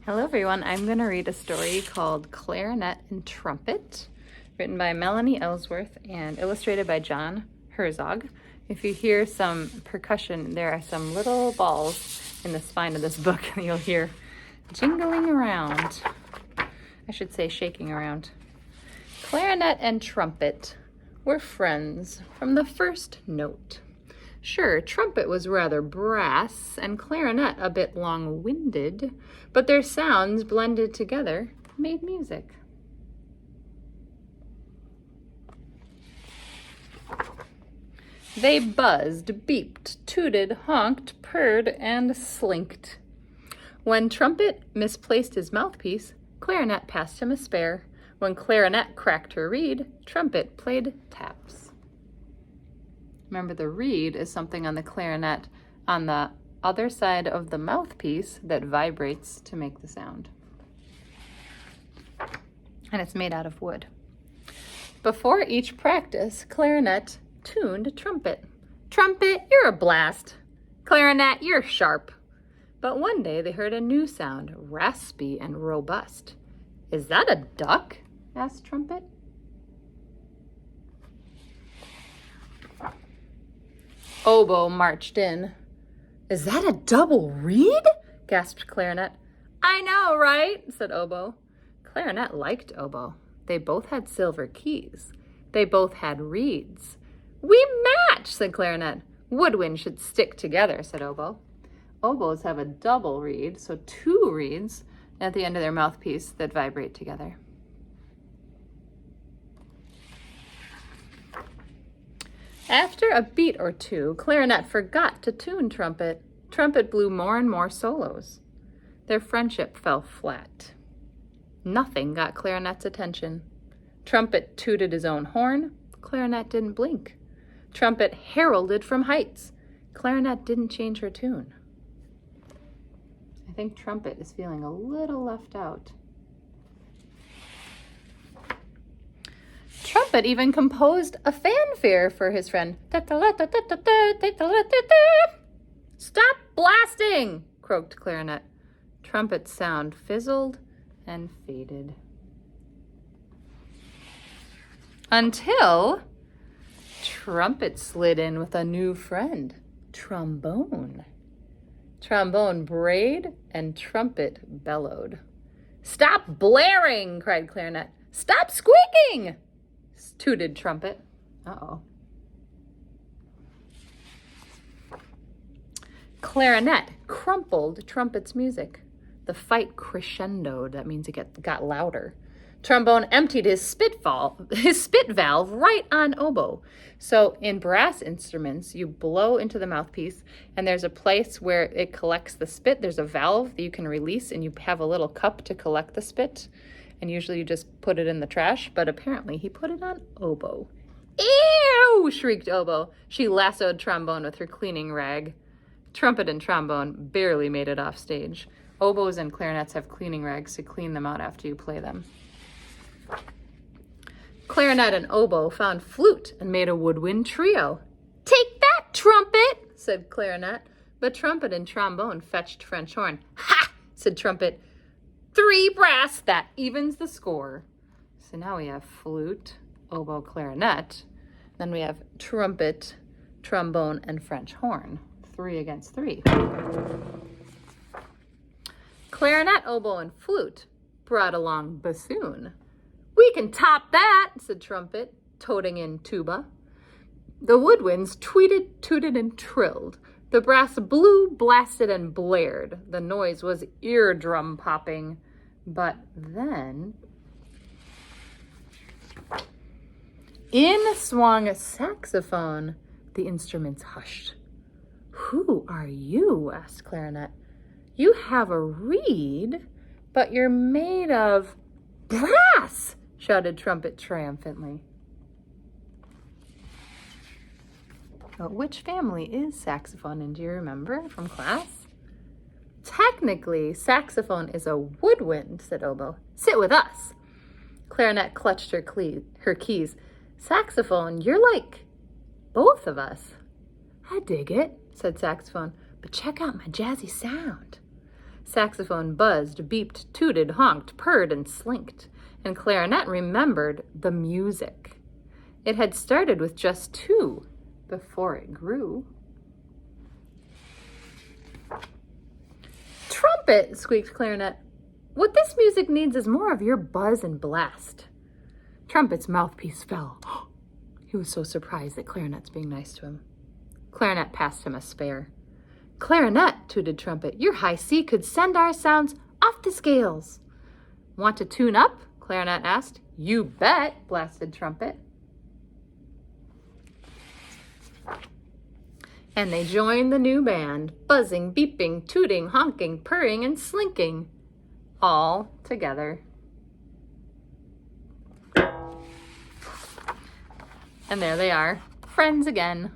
Hello everyone, I'm going to read a story called Clarinet and Trumpet, written by Melanie Ellsworth and illustrated by John Herzog. If you hear some percussion, there are some little balls in the spine of this book and you'll hear jingling around. I should say shaking around. Clarinet and Trumpet were friends from the first note. Sure, trumpet was rather brass and clarinet a bit long-winded, but their sounds blended together made music. They buzzed, beeped, tooted, honked, purred, and slinked. When Trumpet misplaced his mouthpiece, Clarinet passed him a spare. When Clarinet cracked her reed, Trumpet played taps. Remember, the reed is something on the clarinet on the other side of the mouthpiece that vibrates to make the sound. And it's made out of wood. Before each practice, Clarinet tuned Trumpet. Trumpet, you're a blast. Clarinet, you're sharp. But one day they heard a new sound, raspy and robust. Is that a duck? Asked Trumpet. Oboe marched in. Is that a double reed? Gasped Clarinet. I know, right? Said Oboe. Clarinet liked Oboe. They both had silver keys. They both had reeds. We match, said Clarinet. Woodwind should stick together, said Oboe. Oboes have a double reed, so two reeds at the end of their mouthpiece that vibrate together. After a beat or two, Clarinet forgot to tune Trumpet. Trumpet blew more and more solos. Their friendship fell flat. Nothing got Clarinet's attention. Trumpet tooted his own horn. Clarinet didn't blink. Trumpet heralded from heights. Clarinet didn't change her tune. I think Trumpet is feeling a little left out. Trumpet even composed a fanfare for his friend. Stop blasting, croaked Clarinet. Trumpet's sound fizzled and faded. Until Trumpet slid in with a new friend, Trombone. Trombone brayed and Trumpet bellowed. Stop blaring, cried Clarinet. Stop squeaking, tooted Trumpet. Uh-oh. Clarinet crumpled Trumpet's music. The fight crescendoed. That means it got louder. Trombone emptied his spit valve right on Oboe. So in brass instruments, you blow into the mouthpiece, and there's a place where it collects the spit. There's a valve that you can release, and you have a little cup to collect the spit. And usually you just put it in the trash, but apparently he put it on Oboe. Ew! Shrieked Oboe. She lassoed Trombone with her cleaning rag. Trumpet and Trombone barely made it off stage. Oboes and clarinets have cleaning rags to clean them out after you play them. Clarinet and Oboe found flute and made a woodwind trio. Take that, Trumpet, said Clarinet. But Trumpet and Trombone fetched French horn. Ha! Said Trumpet. 3 brass, that evens the score. So now we have flute, oboe, clarinet. Then we have trumpet, trombone, and French horn. 3 against 3. Clarinet, oboe, and flute brought along bassoon. We can top that, said Trumpet, toting in tuba. The woodwinds tweeted, tooted, and trilled. The brass blew, blasted, and blared. The noise was eardrum popping. But then in swung a saxophone. The instruments hushed. Who are you? Asked Clarinet. You have a reed, but you're made of brass, shouted Trumpet triumphantly. But which family is saxophone in? Do you remember from class? Technically, saxophone is a woodwind, said Oboe. Sit with us. Clarinet clutched her keys. Saxophone, you're like both of us. I dig it, said saxophone, but check out my jazzy sound. Saxophone buzzed, beeped, tooted, honked, purred, and slinked, and clarinet remembered the music. It had started with just two before it grew. Trumpet, squeaked clarinet. What this music needs is more of your buzz and blast. Trumpet's mouthpiece fell. He was so surprised that clarinet's being nice to him. Clarinet passed him a spare. Clarinet, tooted trumpet, your high C could send our sounds off the scales. Want to tune up? Clarinet asked. You bet, blasted trumpet. And they joined the new band, buzzing, beeping, tooting, honking, purring, and slinking, all together. And there they are, friends again.